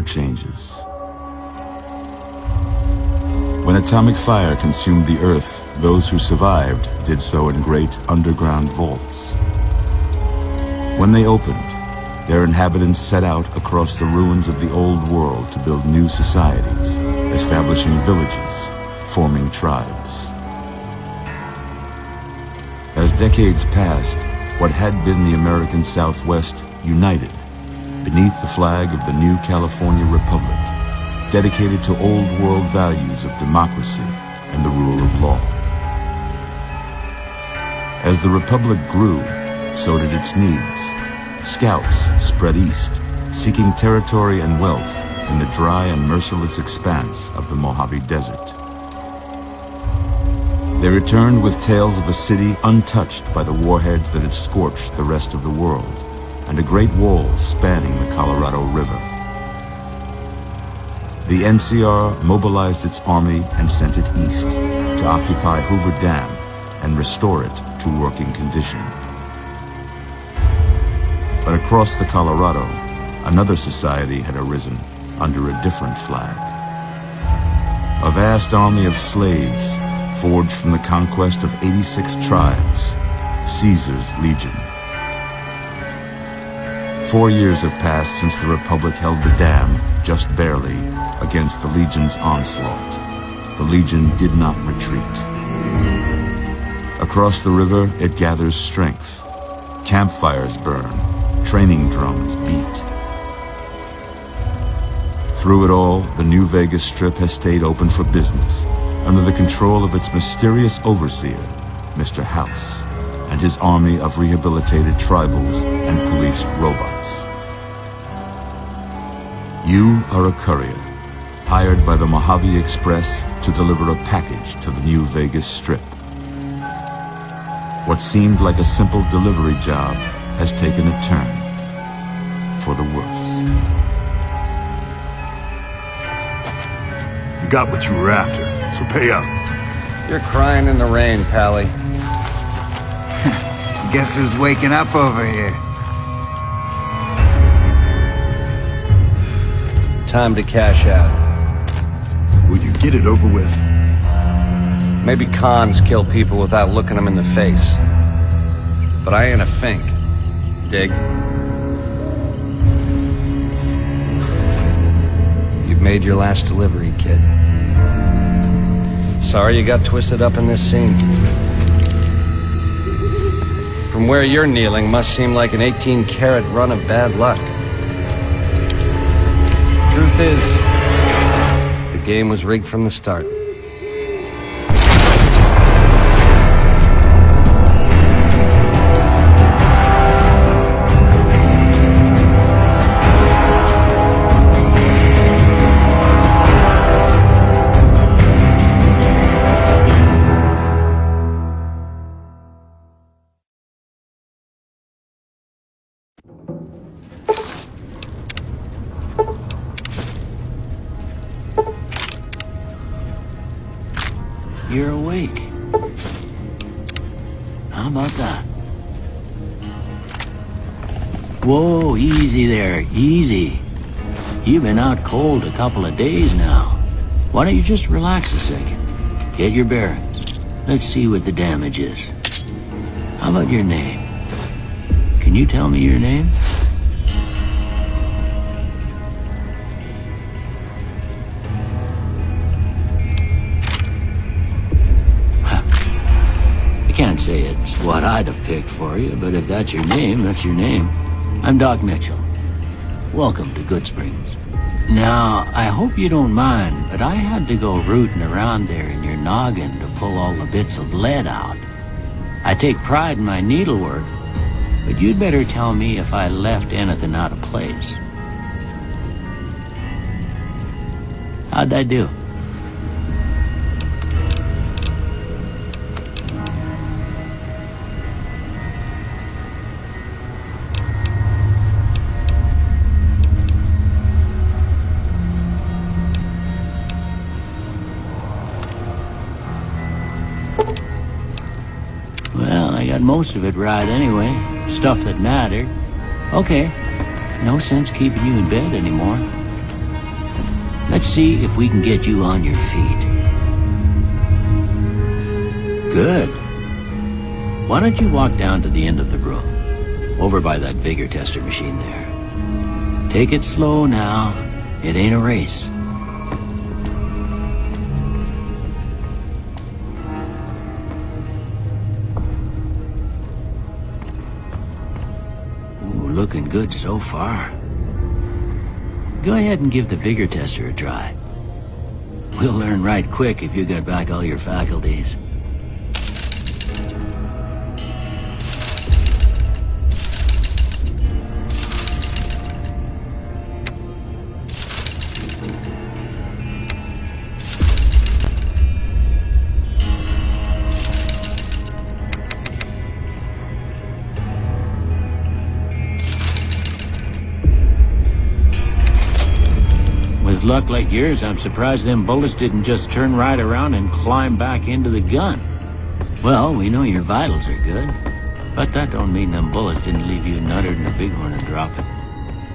changes. When atomic fire consumed the Earth, those who survived did so in great underground vaults. When they opened, their inhabitants set out across the ruins of the old world to build new societies, establishing villages, forming tribes. As decades passed, what had been the American Southwest united beneath the flag of the new California Republic, dedicated to old world values of democracy and the rule of law. As the Republic grew, so did its needs. Scouts spread east, seeking territory and wealth in the dry and merciless expanse of the Mojave Desert. They returned with tales of a city untouched by the warheads that had scorched the rest of the world, and a great wall spanning the Colorado River. The NCR mobilized its army and sent it east to occupy Hoover Dam and restore it to working condition. But across the Colorado, another society had arisen under a different flag. A vast army of slaves forged from the conquest of 86 tribes, Caesar's Legion. 4 years have passed since the Republic held the dam, just barely, against the Legion's onslaught. The Legion did not retreat. Across the river, it gathers strength. Campfires burn, training drums beat. Through it all, the New Vegas Strip has stayed open for business, under the control of its mysterious overseer, Mr. House, and his army of rehabilitated tribals and police robots. You are a courier, hired by the Mojave Express to deliver a package to the New Vegas Strip. What seemed like a simple delivery job has taken a turn for the worse. You got what you were after, so pay up. You're crying in the rain, Pally. Guess who's waking up over here? Time to cash out. Will you get it over with? Maybe cons kill people without looking them in the face. But I ain't a fink. Dig? You've made your last delivery, kid. Sorry you got twisted up in this scene. From where you're kneeling must seem like an 18-carat run of bad luck. Truth is, the game was rigged from the start. You're awake. How about that? Whoa, easy there, easy. You've been out cold a couple of days now. Why don't you just relax a second? Get your bearings. Let's see what the damage is. How about your name? Can you tell me your name? Can't say it's what I'd have picked for you, but if that's your name, that's your name. I'm Doc Mitchell. Welcome to Good Springs. Now, I hope you don't mind, but I had to go rooting around there in your noggin to pull all the bits of lead out. I take pride in my needlework, but you'd better tell me if I left anything out of place. How'd I do? Most of it right anyway. Stuff that mattered. Okay. No sense keeping you in bed anymore. Let's see if we can get you on your feet. Good. Why don't you walk down to the end of the room, over by that vigor tester machine there. Take it slow now. It ain't a race. Ooh, looking good so far. Go ahead and give the vigor tester a try. We'll learn right quick if you got back all your faculties. With luck like yours, I'm surprised them bullets didn't just turn right around and climb back into the gun. Well, we know your vitals are good, but that don't mean them bullets didn't leave you nuttered in a bighorn and drop it.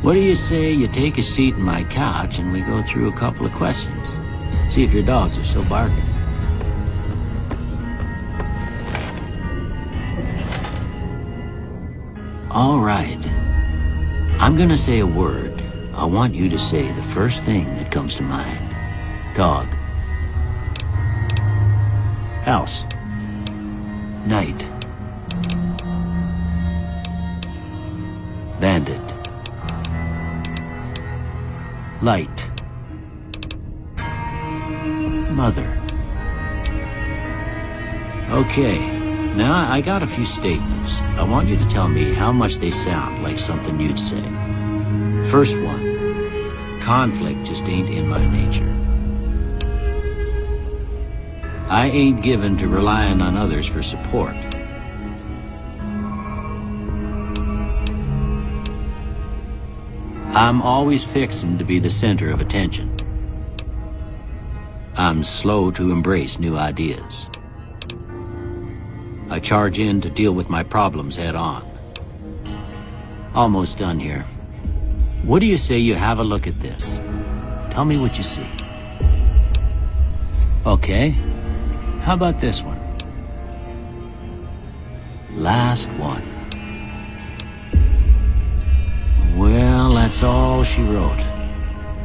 What do you say you take a seat in my couch and we go through a couple of questions? See if your dogs are still barking. All right. I'm gonna say a word. I want you to say the first thing that comes to mind. Dog. House. Night. Bandit. Light. Mother. Okay, now I got a few statements. I want you to tell me how much they sound like something you'd say. First one, conflict just ain't in my nature. I ain't given to relying on others for support. I'm always fixin' to be the center of attention. I'm slow to embrace new ideas. I charge in to deal with my problems head on. Almost done here. What do you say you have a look at this? Tell me what you see. Okay. How about this one? Last one. Well, that's all she wrote.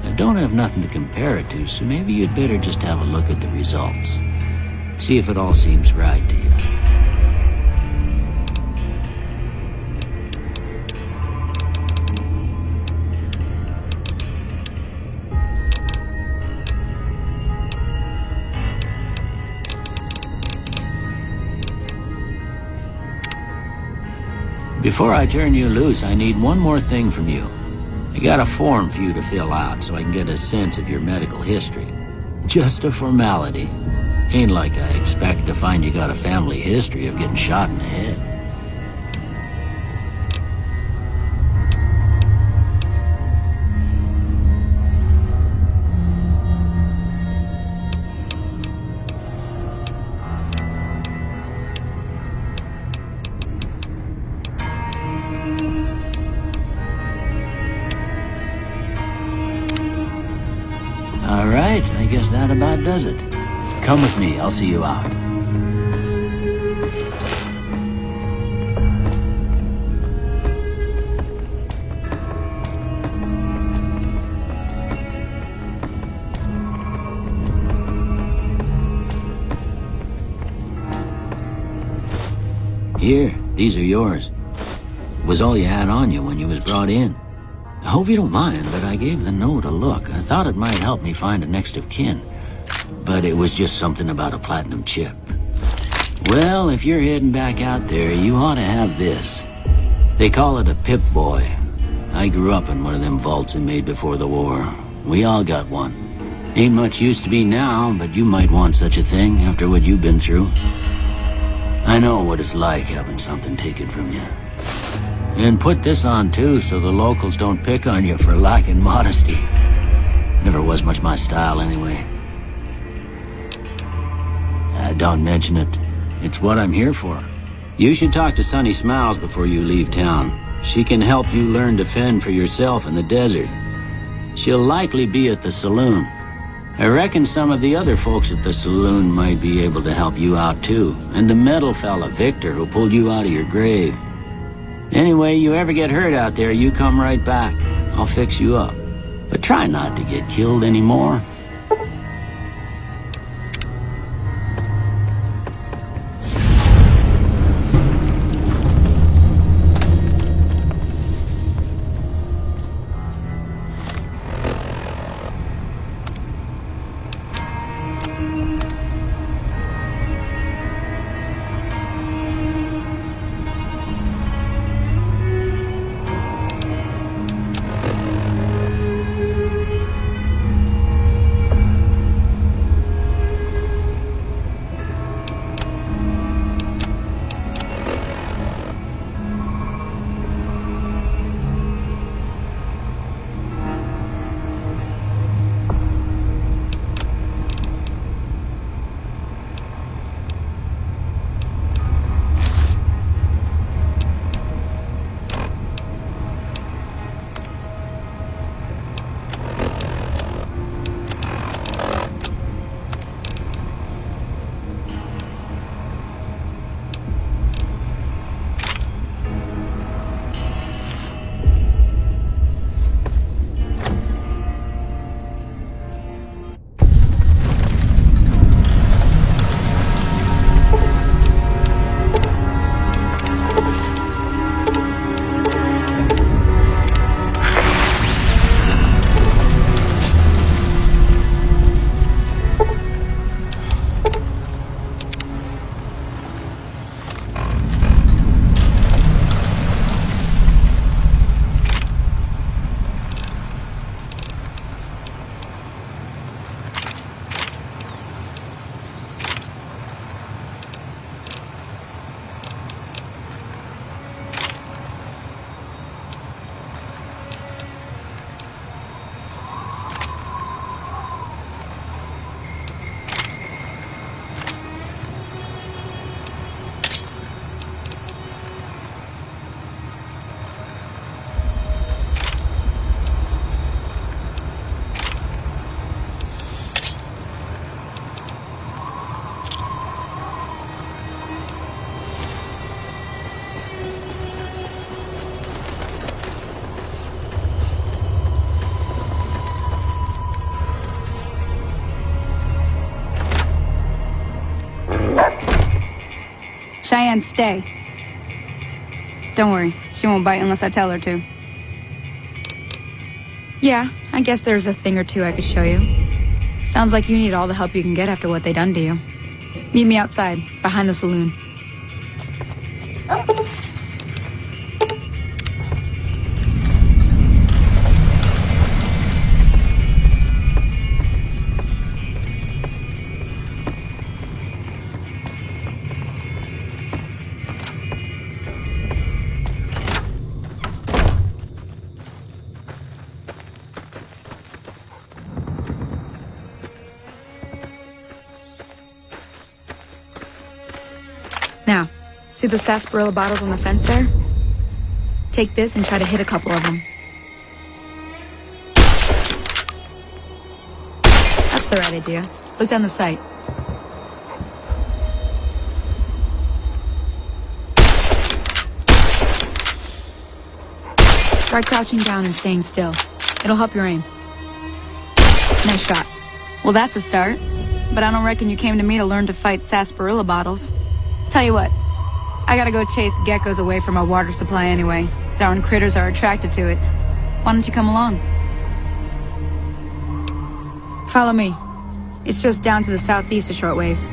I don't have nothing to compare it to, so maybe you'd better just have a look at the results. See if it all seems right to you. Before I turn you loose, I need one more thing from you. I got a form for you to fill out so I can get a sense of your medical history. Just a formality. Ain't like I expect to find you got a family history of getting shot in the head. All right, I guess that about does it. Come with me, I'll see you out. Here, these are yours. Was all you had on you when you was brought in. I hope you don't mind, but I gave the note a look. I thought it might help me find a next of kin. But it was just something about a platinum chip. Well, if you're heading back out there, you ought to have this. They call it a Pip-Boy. I grew up in one of them vaults they made before the war. We all got one. Ain't much use to be now, but you might want such a thing after what you've been through. I know what it's like having something taken from you. And put this on too, so the locals don't pick on you for lacking modesty. Never was much my style anyway. Don't mention it. It's what I'm here for. You should talk to Sunny Smiles before you leave town. She can help you learn to fend for yourself in the desert. She'll likely be at the saloon. I reckon some of the other folks at the saloon might be able to help you out too. And the metal fella, Victor, who pulled you out of your grave. Anyway, you ever get hurt out there, you come right back. I'll fix you up. But try not to get killed anymore. Cheyenne, stay. Don't worry, she won't bite unless I tell her to. Yeah, I guess there's a thing or two I could show you. Sounds like you need all the help you can get after what they done to you. Meet me outside, behind the saloon. Now, see the sarsaparilla bottles on the fence there? Take this and try to hit a couple of them. That's the right idea. Look down the sight. Try crouching down and staying still. It'll help your aim. Nice shot. Well, that's a start. But I don't reckon you came to me to learn to fight sarsaparilla bottles. Tell you what, I gotta go chase geckos away from our water supply anyway. Darn critters are attracted to it. Why don't you come along? Follow me. It's just down to the southeast a short ways.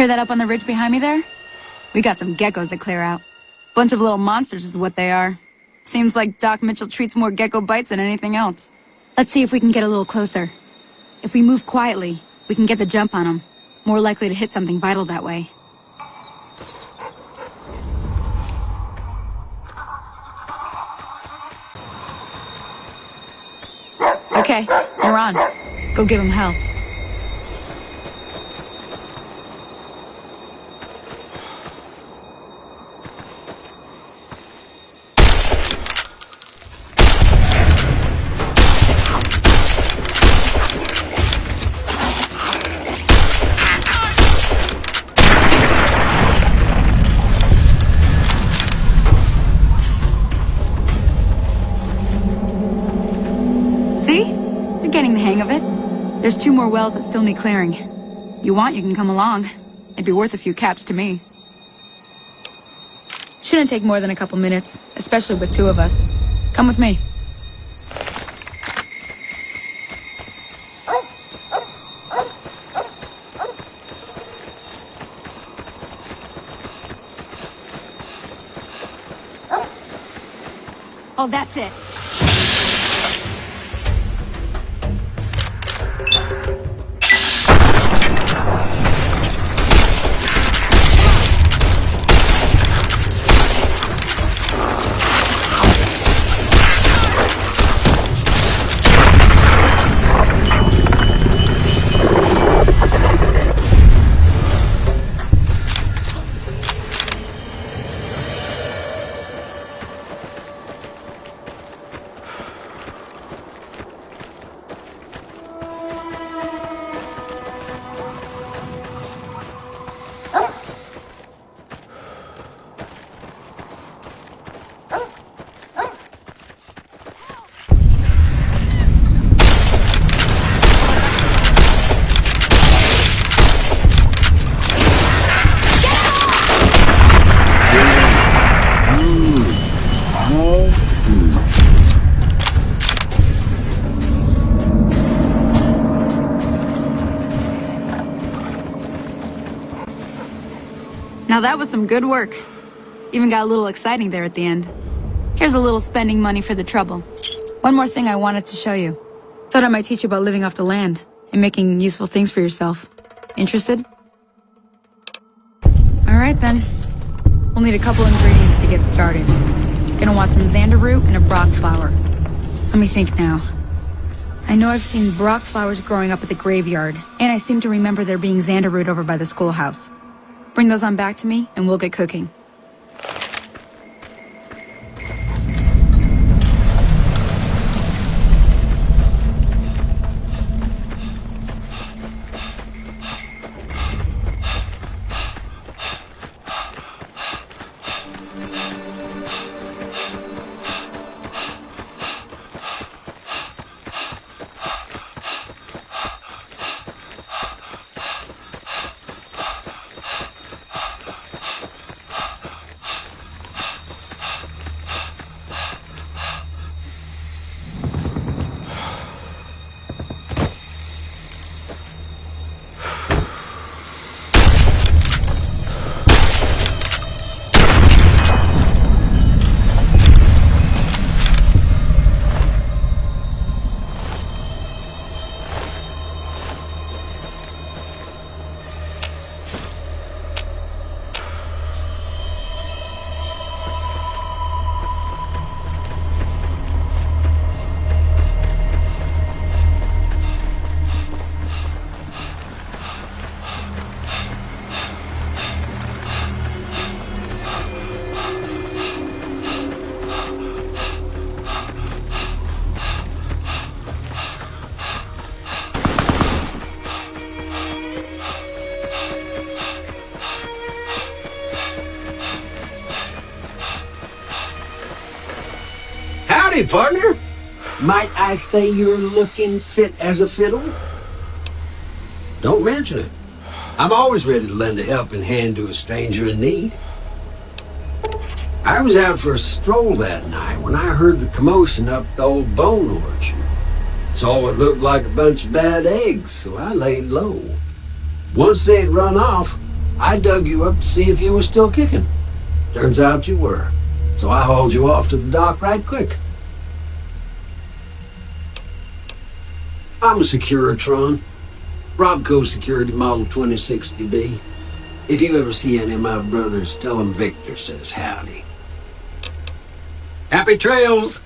Hear that up on the ridge behind me there? We got some geckos to clear out. Bunch of little monsters is what they are. Seems like Doc Mitchell treats more gecko bites than anything else. Let's see if we can get a little closer. If we move quietly, we can get the jump on them. More likely to hit something vital that way. Okay, you're on. Go give him hell. See? You're getting the hang of it. There's 2 more wells that still need clearing. You want, you can come along. It'd be worth a few caps to me. Shouldn't take more than a couple minutes, especially with 2 of us. Come with me. Oh, that's it. Now that was some good work. Even got a little exciting there at the end. Here's a little spending money for the trouble. One more thing I wanted to show you. Thought I might teach you about living off the land and making useful things for yourself. Interested? Alright then. We'll need a couple ingredients to get started. Gonna want some xander root and a brock flower. Let me think now. I know I've seen brock flowers growing up at the graveyard, and I seem to remember there being xander root over by the schoolhouse. Bring those on back to me, and we'll get cooking. Howdy, partner. Might I say you're looking fit as a fiddle? Don't mention it. I'm always ready to lend a helping hand to a stranger in need. I was out for a stroll that night when I heard the commotion up the old bone orchard. Saw what looked like a bunch of bad eggs, so I laid low. Once they'd run off, I dug you up to see if you were still kicking. Turns out you were. So I hauled you off to the dock right quick. I'm a Securitron. Robco Security Model 2060B. If you ever see any of my brothers, tell them Victor says howdy. Happy trails!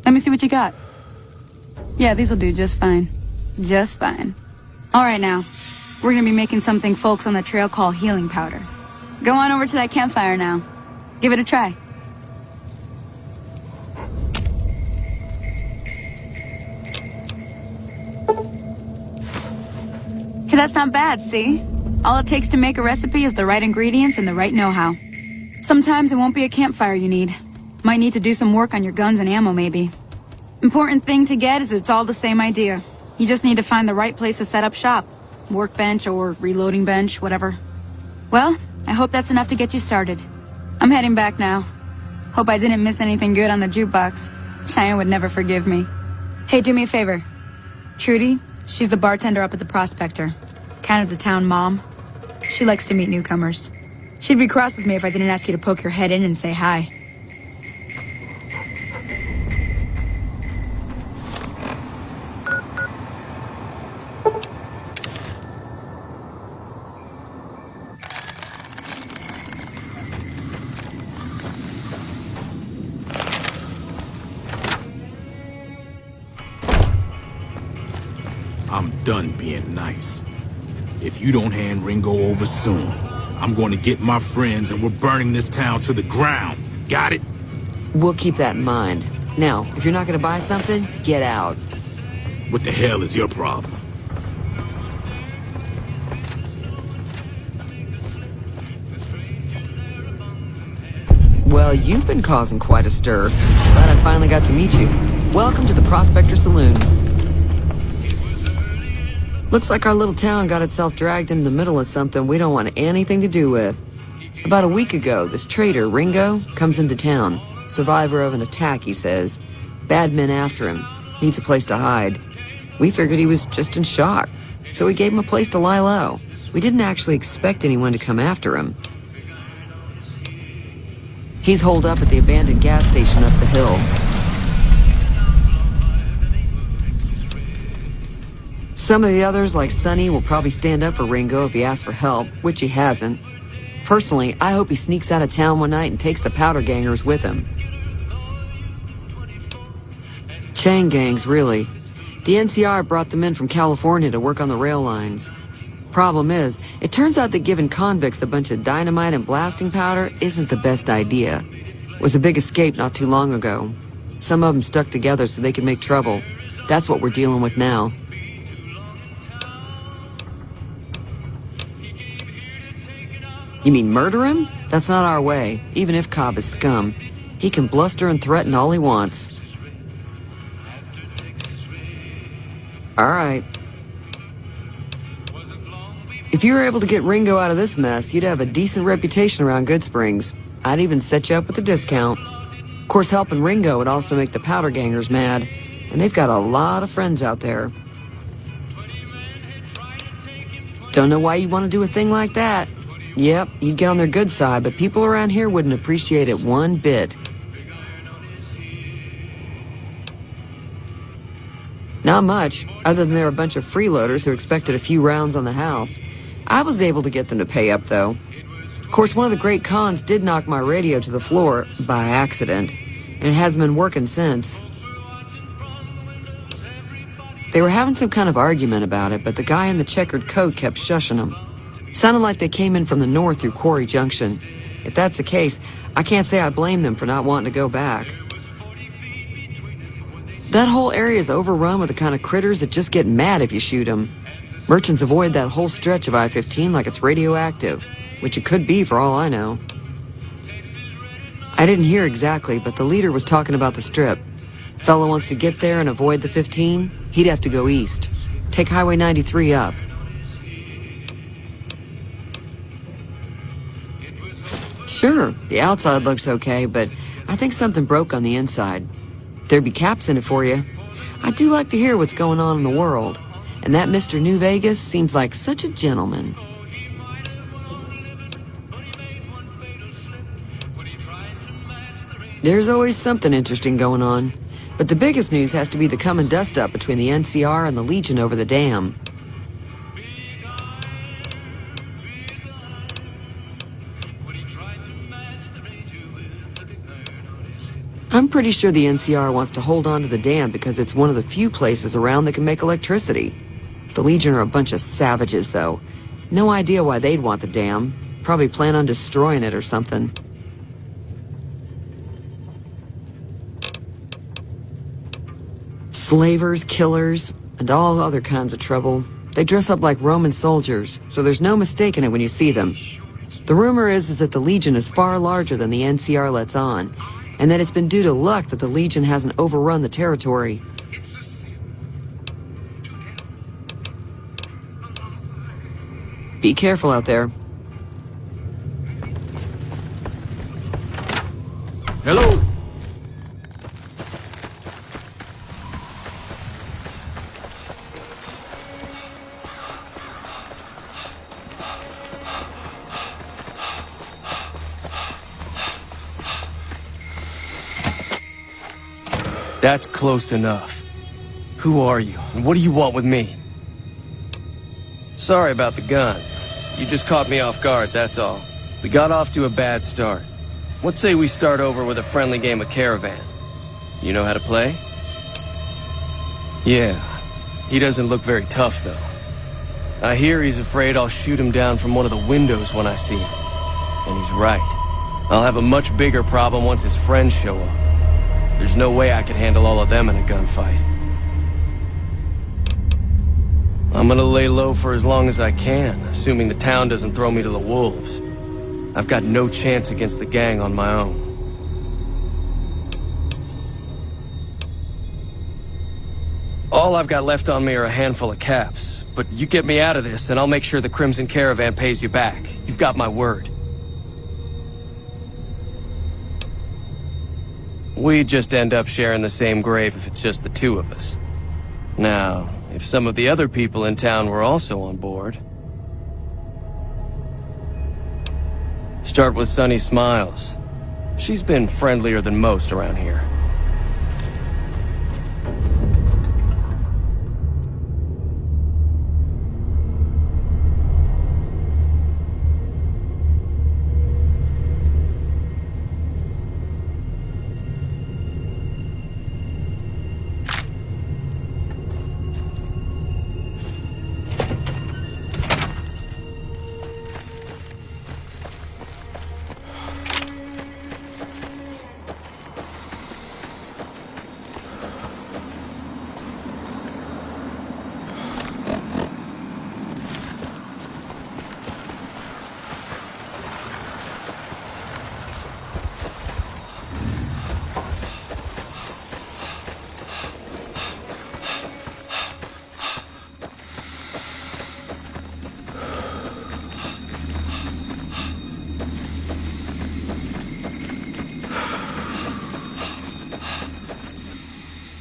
Let me see what you got. Yeah, these'll do just fine. Just fine. All right, now. We're gonna be making something folks on the trail call healing powder. Go on over to that campfire now. Give it a try. Hey, that's not bad, see? All it takes to make a recipe is the right ingredients and the right know-how. Sometimes it won't be a campfire you need. Might need to do some work on your guns and ammo, maybe. Important thing to get is it's all the same idea. You just need to find the right place to set up shop. Workbench or reloading bench, whatever. Well, I hope that's enough to get you started. I'm heading back now. Hope I didn't miss anything good on the jukebox. Cheyenne would never forgive me. Hey, do me a favor. Trudy, she's the bartender up at the Prospector. Kind of the town mom. She likes to meet newcomers. She'd be cross with me if I didn't ask you to poke your head in and say hi. I'm done being nice. If you don't hand Ringo over soon, I'm going to get my friends and we're burning this town to the ground. Got it? We'll keep that in mind. Now, if you're not gonna buy something, get out. What the hell is your problem? Well, you've been causing quite a stir. Glad I finally got to meet you. Welcome to the Prospector Saloon. Looks like our little town got itself dragged into the middle of something we don't want anything to do with. About a week ago, this traitor, Ringo, comes into town. Survivor of an attack, he says. Bad men after him. Needs a place to hide. We figured he was just in shock, so we gave him a place to lie low. We didn't actually expect anyone to come after him. He's holed up at the abandoned gas station up the hill. Some of the others, like Sonny, will probably stand up for Ringo if he asks for help, which he hasn't. Personally, I hope he sneaks out of town one night and takes the powder gangers with him. Chain gangs, really. The NCR brought them in from California to work on the rail lines. Problem is, it turns out that giving convicts a bunch of dynamite and blasting powder isn't the best idea. It was a big escape not too long ago. Some of them stuck together so they could make trouble. That's what we're dealing with now. You mean murder him? That's not our way, even if Cobb is scum. He can bluster and threaten all he wants. Alright. If you were able to get Ringo out of this mess, you'd have a decent reputation around Goodsprings. I'd even set you up with a discount. Of course, helping Ringo would also make the powder gangers mad, and they've got a lot of friends out there. Don't know why you'd want to do a thing like that. Yep, you'd get on their good side, but people around here wouldn't appreciate it one bit. Not much, other than they're a bunch of freeloaders who expected a few rounds on the house. I was able to get them to pay up, though. Of course, one of the great cons did knock my radio to the floor, by accident, and it hasn't been working since. They were having some kind of argument about it, but the guy in the checkered coat kept shushing them. Sounded like they came in from the north through Quarry Junction. If that's the case, I can't say I blame them for not wanting to go back. That whole area is overrun with the kind of critters that just get mad if you shoot them. Merchants avoid that whole stretch of I-15 like it's radioactive, which it could be for all I know. I didn't hear exactly, but the leader was talking about the strip. Fella wants to get there and avoid the 15, he'd have to go east. Take Highway 93 up. Sure, the outside looks okay, but I think something broke on the inside. There'd be caps in it for you. I do like to hear what's going on in the world, and that Mr. New Vegas seems like such a gentleman. There's always something interesting going on, but the biggest news has to be the come and dust up between the NCR and the Legion over the dam. I'm pretty sure the NCR wants to hold on to the dam because it's one of the few places around that can make electricity. The Legion are a bunch of savages, though. No idea why they'd want the dam. Probably plan on destroying it or something. Slavers, killers, and all other kinds of trouble. They dress up like Roman soldiers, so there's no mistaking it when you see them. The rumor is that the Legion is far larger than the NCR lets on, and that it's been due to luck that the Legion hasn't overrun the territory. Be careful out there. Hello? That's close enough. Who are you, and what do you want with me? Sorry about the gun. You just caught me off guard, that's all. We got off to a bad start. What say we start over with a friendly game of Caravan? You know how to play? Yeah. He doesn't look very tough, though. I hear he's afraid I'll shoot him down from one of the windows when I see him. And he's right. I'll have a much bigger problem once his friends show up. There's no way I could handle all of them in a gunfight. I'm gonna lay low for as long as I can, assuming the town doesn't throw me to the wolves. I've got no chance against the gang on my own. All I've got left on me are a handful of caps, but you get me out of this and I'll make sure the Crimson Caravan pays you back. You've got my word. We just end up sharing the same grave if it's just the two of us. Now, if some of the other people in town were also on board... Start with Sunny Smiles. She's been friendlier than most around here.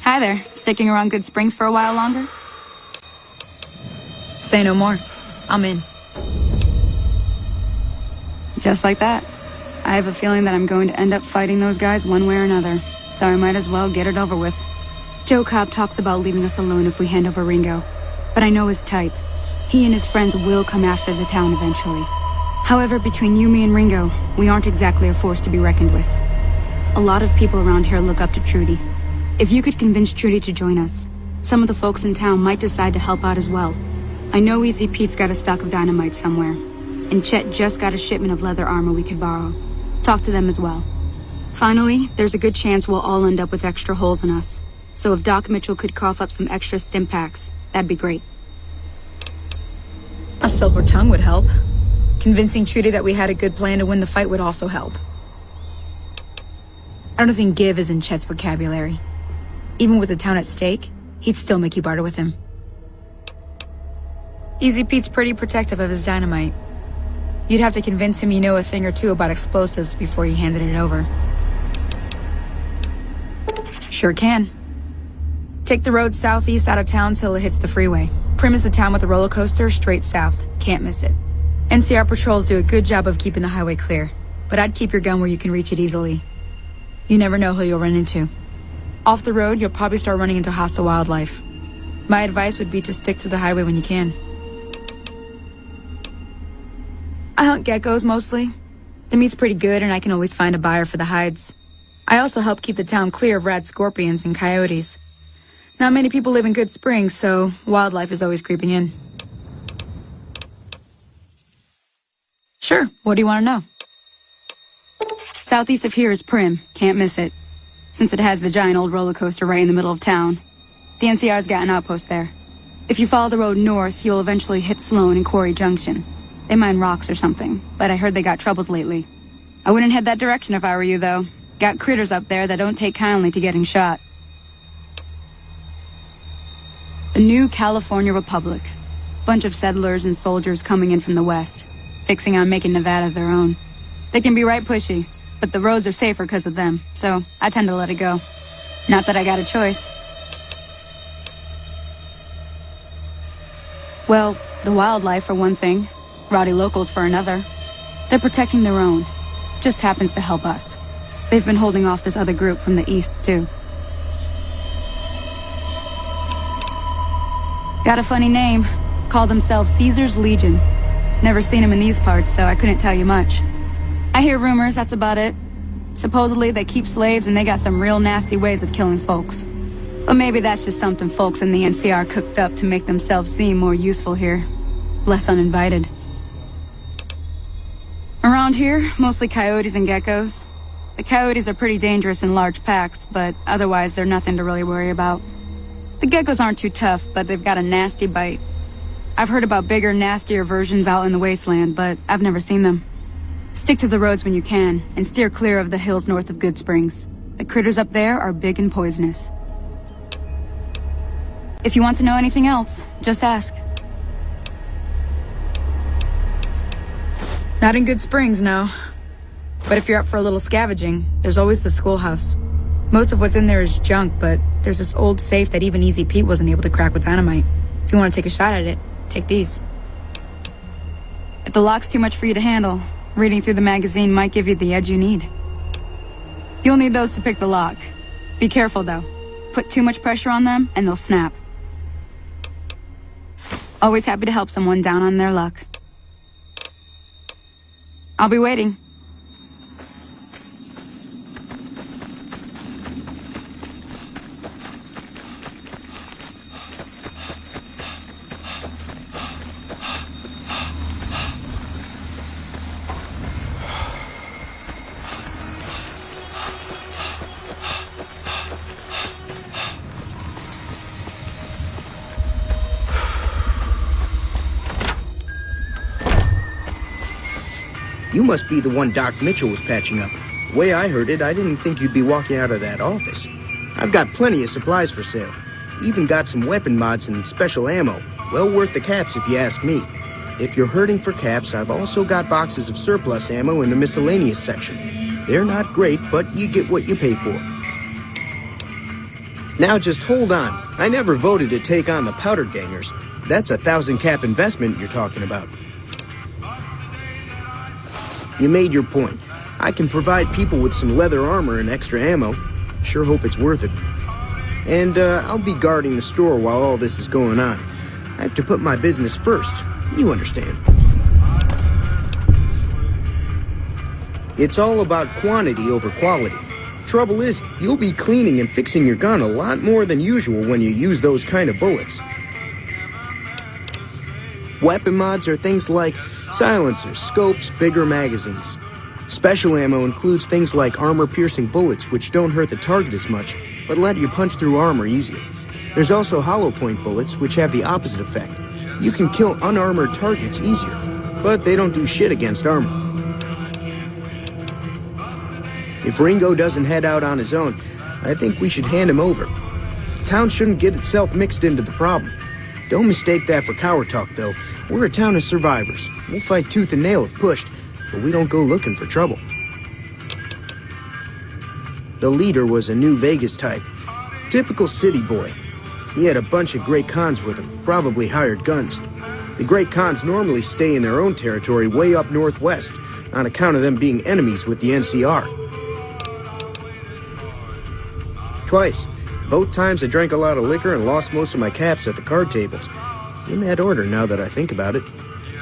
Hi there. Sticking around Good Springs for a while longer? Say no more. I'm in. Just like that. I have a feeling that I'm going to end up fighting those guys one way or another, so I might as well get it over with. Joe Cobb talks about leaving us alone if we hand over Ringo, but I know his type. He and his friends will come after the town eventually. However, between you, me, and Ringo, we aren't exactly a force to be reckoned with. A lot of people around here look up to Trudy. If you could convince Trudy to join us, some of the folks in town might decide to help out as well. I know Easy Pete's got a stock of dynamite somewhere, and Chet just got a shipment of leather armor we could borrow. Talk to them as well. Finally, there's a good chance we'll all end up with extra holes in us. So if Doc Mitchell could cough up some extra stim packs, that'd be great. A silver tongue would help. Convincing Trudy that we had a good plan to win the fight would also help. I don't think give is in Chet's vocabulary. Even with the town at stake, he'd still make you barter with him. Easy Pete's pretty protective of his dynamite. You'd have to convince him you know a thing or two about explosives before you handed it over. Sure can. Take the road southeast out of town till it hits the freeway. Prim is the town with a roller coaster straight south. Can't miss it. NCR patrols do a good job of keeping the highway clear, but I'd keep your gun where you can reach it easily. You never know who you'll run into. Off the road, you'll probably start running into hostile wildlife. My advice would be to stick to the highway when you can. I hunt geckos mostly. The meat's pretty good and I can always find a buyer for the hides. I also help keep the town clear of rad scorpions and coyotes. Not many people live in Good Springs, so wildlife is always creeping in. Sure, what do you want to know? Southeast of here is Prim, can't miss it. Since it has the giant old roller coaster right in the middle of town. The NCR's got an outpost there. If you follow the road north, you'll eventually hit Sloan and Quarry Junction. They mine rocks or something, but I heard they got troubles lately. I wouldn't head that direction if I were you, though. Got critters up there that don't take kindly to getting shot. The new California Republic. Bunch of settlers and soldiers coming in from the west, fixing on making Nevada their own. They can be right pushy, but the roads are safer because of them, so I tend to let it go. Not that I got a choice. Well, the wildlife for one thing, rowdy locals for another. They're protecting their own. Just happens to help us. They've been holding off this other group from the east, too. Got a funny name. Call themselves Caesar's Legion. Never seen them in these parts, so I couldn't tell you much. I hear rumors, that's about it. Supposedly they keep slaves and they got some real nasty ways of killing folks. But maybe that's just something folks in the NCR cooked up to make themselves seem more useful here. Less uninvited. Around here, mostly coyotes and geckos. The coyotes are pretty dangerous in large packs, but otherwise they're nothing to really worry about. The geckos aren't too tough, but they've got a nasty bite. I've heard about bigger, nastier versions out in the wasteland, but I've never seen them. Stick to the roads when you can, and steer clear of the hills north of Good Springs. The critters up there are big and poisonous. If you want to know anything else, just ask. Not in Good Springs, no. But if you're up for a little scavenging, there's always the schoolhouse. Most of what's in there is junk, but there's this old safe that even Easy Pete wasn't able to crack with dynamite. If you want to take a shot at it, take these. If the lock's too much for you to handle, reading through the magazine might give you the edge you need. You'll need those to pick the lock. Be careful, though. Put too much pressure on them, and they'll snap. Always happy to help someone down on their luck. I'll be waiting. You must be the one Doc Mitchell was patching up. The way I heard it, I didn't think you'd be walking out of that office. I've got plenty of supplies for sale. Even got some weapon mods and special ammo. Well worth the caps if you ask me. If you're hurting for caps, I've also got boxes of surplus ammo in the miscellaneous section. They're not great, but you get what you pay for. Now just hold on. I never voted to take on the powder gangers. That's a 1,000 cap investment you're talking about. You made your point. I can provide people with some leather armor and extra ammo. Sure hope it's worth it. And I'll be guarding the store while all this is going on. I have to put my business first. You understand. It's all about quantity over quality. Trouble is, you'll be cleaning and fixing your gun a lot more than usual when you use those kind of bullets. Weapon mods are things like silencers, scopes, bigger magazines. Special ammo includes things like armor-piercing bullets, which don't hurt the target as much, but let you punch through armor easier. There's also hollow point bullets, which have the opposite effect. You can kill unarmored targets easier, but they don't do shit against armor. If Ringo doesn't head out on his own, I think we should hand him over. Town shouldn't get itself mixed into the problem. Don't mistake that for coward talk, though. We're a town of survivors. We'll fight tooth and nail if pushed, but we don't go looking for trouble. The leader was a New Vegas type. Typical city boy. He had a bunch of Great Khans with him, probably hired guns. The Great Khans normally stay in their own territory way up northwest, on account of them being enemies with the NCR. Twice. Both times I drank a lot of liquor and lost most of my caps at the card tables. In that order, now that I think about it.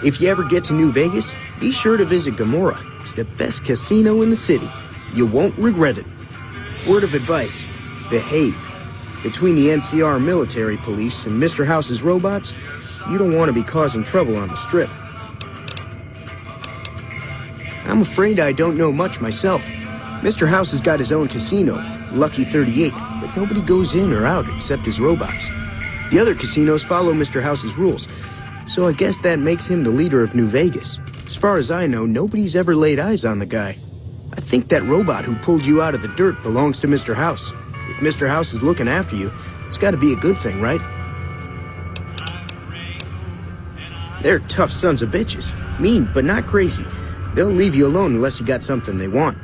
If you ever get to New Vegas, be sure to visit Gomorrah. It's the best casino in the city. You won't regret it. Word of advice, behave. Between the NCR military police and Mr. House's robots, you don't want to be causing trouble on the strip. I'm afraid I don't know much myself. Mr. House has got his own casino, Lucky 38, but nobody goes in or out except his robots. The other casinos follow Mr. House's rules, so I guess that makes him the leader of New Vegas. As far as I know, nobody's ever laid eyes on the guy. I think that robot who pulled you out of the dirt belongs to Mr. House. If Mr. House is looking after you, it's got to be a good thing, right? They're tough sons of bitches. Mean, but not crazy. They'll leave you alone unless you got something they want.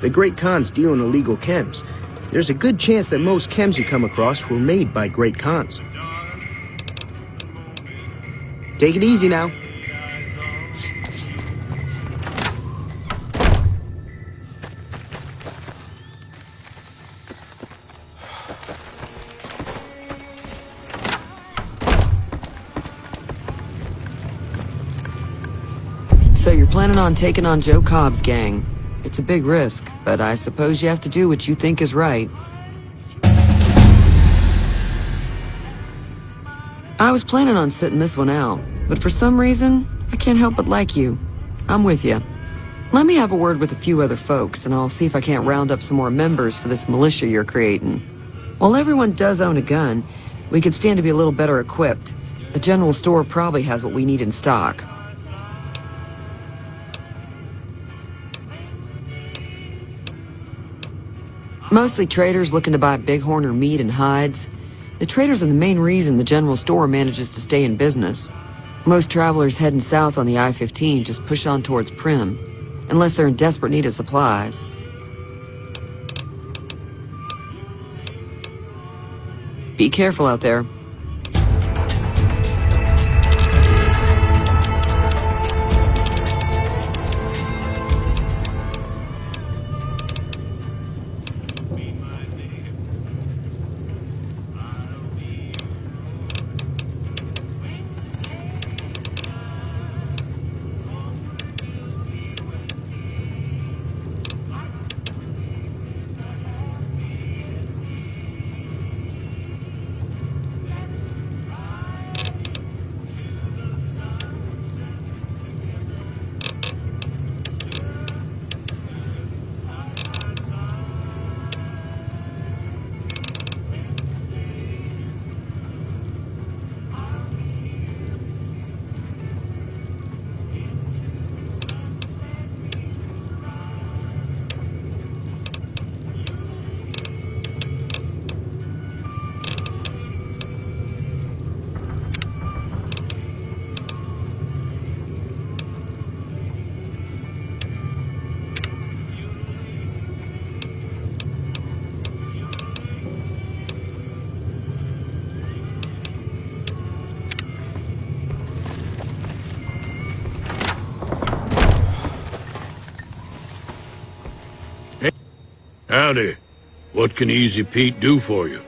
The Great Khans deal in illegal chems. There's a good chance that most chems you come across were made by Great Khans. Take it easy now. So you're planning on taking on Joe Cobb's gang. It's a big risk, but I suppose you have to do what you think is right. I was planning on sitting this one out, but for some reason, I can't help but like you. I'm with you. Let me have a word with a few other folks, and I'll see if I can't round up some more members for this militia you're creating. While everyone does own a gun, we could stand to be a little better equipped. The general store probably has what we need in stock. Mostly traders looking to buy bighorn or meat and hides. The traders are the main reason the general store manages to stay in business. Most travelers heading south on the I-15 just push on towards Prim, unless they're in desperate need of supplies. Be careful out there. Howdy. What can Easy Pete do for you?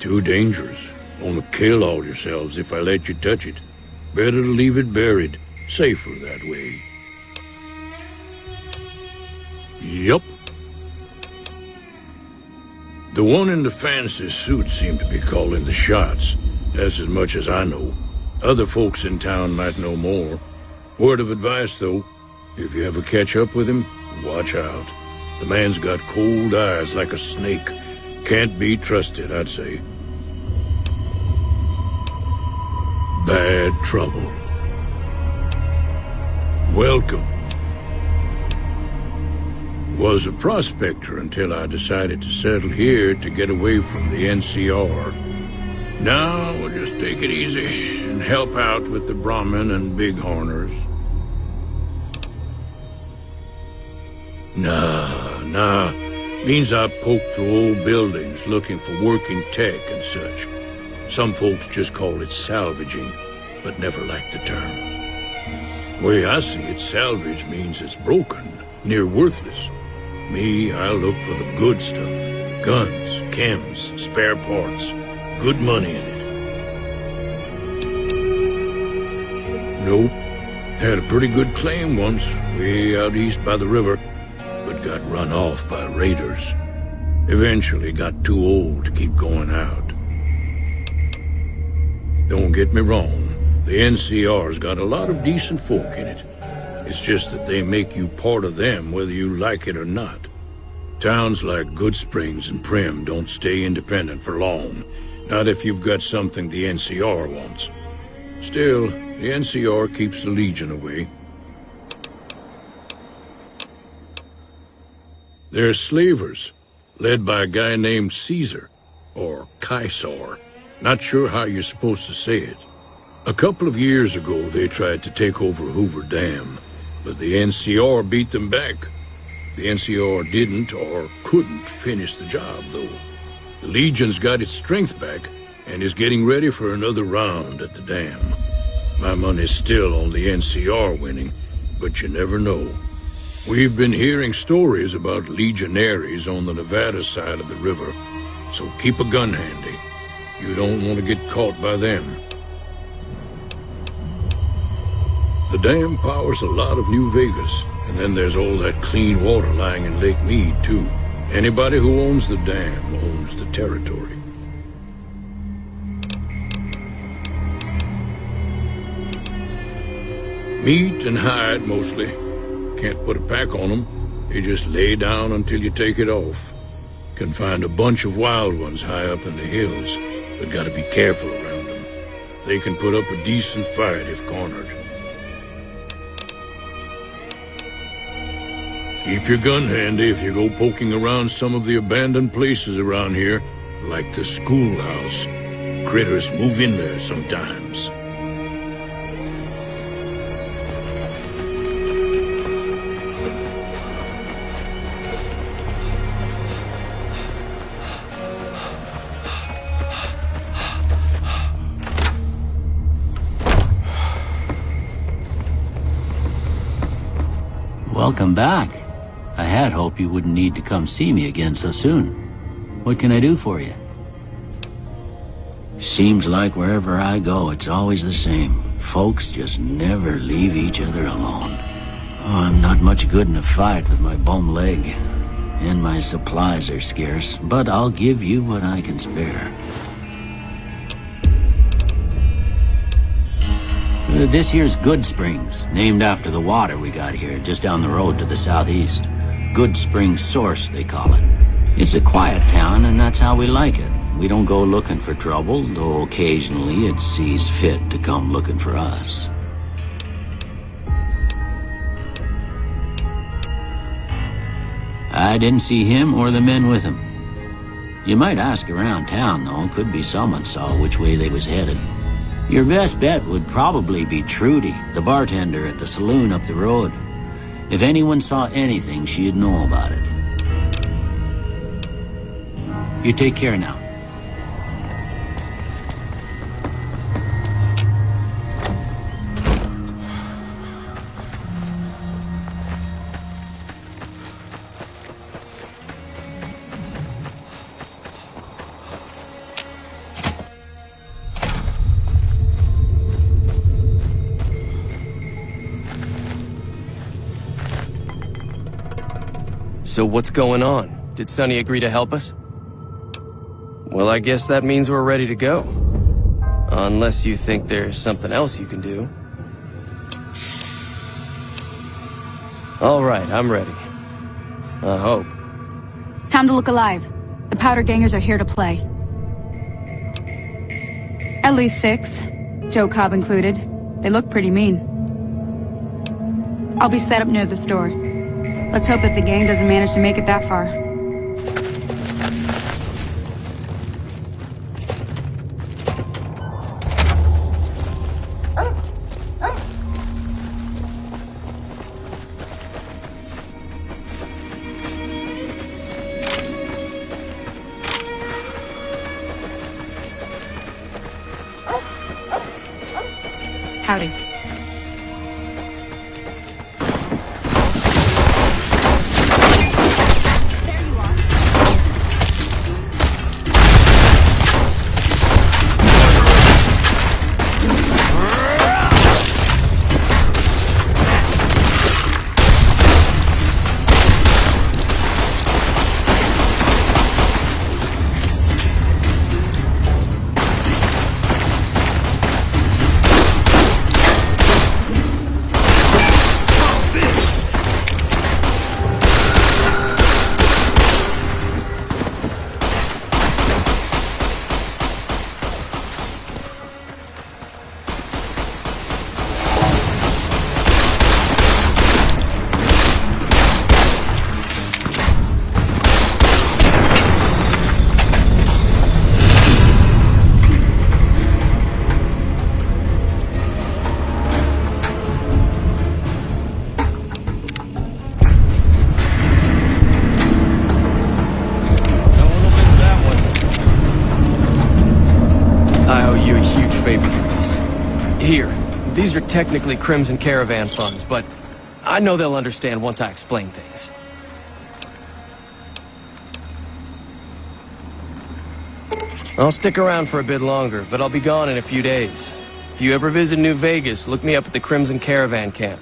Too dangerous. Gonna kill all yourselves if I let you touch it. Better to leave it buried. Safer that way. Yup. The one in the fancy suit seemed to be calling the shots. That's as much as I know. Other folks in town might know more. Word of advice, though, if you ever catch up with him, watch out. The man's got cold eyes like a snake. Can't be trusted, I'd say. Bad trouble. Welcome. Was a prospector until I decided to settle here to get away from the NCR. Now we'll just take it easy and help out with the Brahmin and Bighorners. Nah. Means I poke through old buildings looking for working tech and such. Some folks just call it salvaging, but never liked the term. Way I see it, salvage means it's broken, near worthless. Me, I look for the good stuff. Guns, chems, spare parts. Good money in it. Nope. Had a pretty good claim once, way out east by the river, but got run off by raiders. Eventually got too old to keep going out. Don't get me wrong, the NCR's got a lot of decent folk in it. It's just that they make you part of them whether you like it or not. Towns like Goodsprings and Prim don't stay independent for long, not if you've got something the NCR wants. Still, the NCR keeps the Legion away. They're slavers, led by a guy named Caesar, or Caesar. Not sure how you're supposed to say it. A couple of years ago, they tried to take over Hoover Dam, but the NCR beat them back. The NCR didn't or couldn't finish the job, though. The Legion's got its strength back and is getting ready for another round at the dam. My money's still on the NCR winning, but you never know. We've been hearing stories about legionaries on the Nevada side of the river, so keep a gun handy. You don't want to get caught by them. The dam powers a lot of New Vegas, and then there's all that clean water lying in Lake Mead, too. Anybody who owns the dam owns the territory. Meat and hide, mostly. Can't put a pack on them. You just lay down until you take it off. Can find a bunch of wild ones high up in the hills, but gotta be careful around them. They can put up a decent fight if cornered. Keep your gun handy if you go poking around some of the abandoned places around here, like the schoolhouse. Critters move in there sometimes. Welcome back. I had hoped you wouldn't need to come see me again so soon. What can I do for you? Seems like wherever I go, it's always the same. Folks just never leave each other alone. Oh, I'm not much good in a fight with my bum leg. And my supplies are scarce, but I'll give you what I can spare. This here's Goodsprings, named after the water we got here, just down the road to the southeast. Goodsprings Source, they call it. It's a quiet town, and that's how we like it. We don't go looking for trouble, though occasionally it sees fit to come looking for us. I didn't see him or the men with him. You might ask around town, though. Could be someone saw which way they was headed. Your best bet would probably be Trudy, the bartender at the saloon up the road. If anyone saw anything, she'd know about it. You take care now. So what's going on? Did Sonny agree to help us? Well, I guess that means we're ready to go. Unless you think there's something else you can do. All right, I'm ready. I hope. Time to look alive. The powder gangers are here to play. At least 6, Joe Cobb included. They look pretty mean. I'll be set up near the store. Let's hope that the gang doesn't manage to make it that far. Howdy. There you are. Here, these are technically Crimson Caravan funds, but I know they'll understand once I explain things. I'll stick around for a bit longer, but I'll be gone in a few days. If you ever visit New Vegas, look me up at the Crimson Caravan camp.